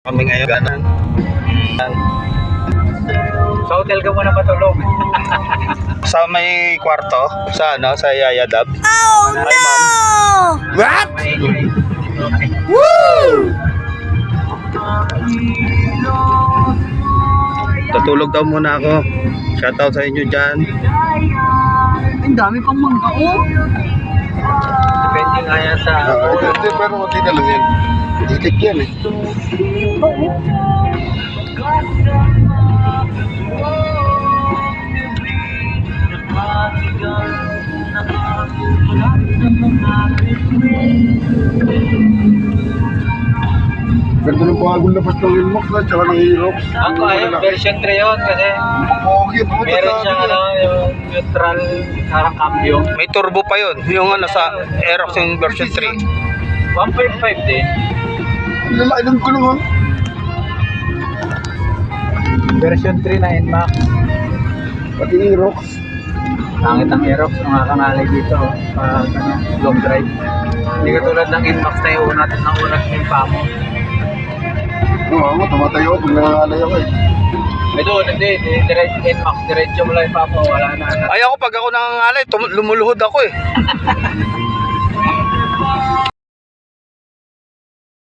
Kami ngayon ganan. Sa hotel ka muna matulog. Sa may kwarto, sa ano, sa Yaya Dab. Oh Hi, ma'am. What? Tutulog daw muna ako. Shoutout sa inyo dyan. Ang dami pang mangga, oh. Depende nga yan sa... Hindi, pero hindi na lang yan. Titik yan eh. Ganda ng bagong labas ng Ilmox na, tsaka ng Aerox. Ang ayun, version 3 yun kasi Okay, po. meron siyang ano, yung neutral parang cambio. May turbo pa yun. Yung ano sa Aerox yung version 3. 1.5 din. Lalaki ng gulong ha. Version 3 na NMAX. Pati Aerox. Pangit ang Aerox, nakakangalay dito. Pag ano, long drive. Hindi katulad ng NMAX na yung unat yung pamo. Oo, ako, tumatayo ako pag nangangalay ako eh. May doon, hindi. NMAX, diretso mo lang yung pamo. Wala na. Ay ako pag ako nangangalay, lumuluhod ako eh.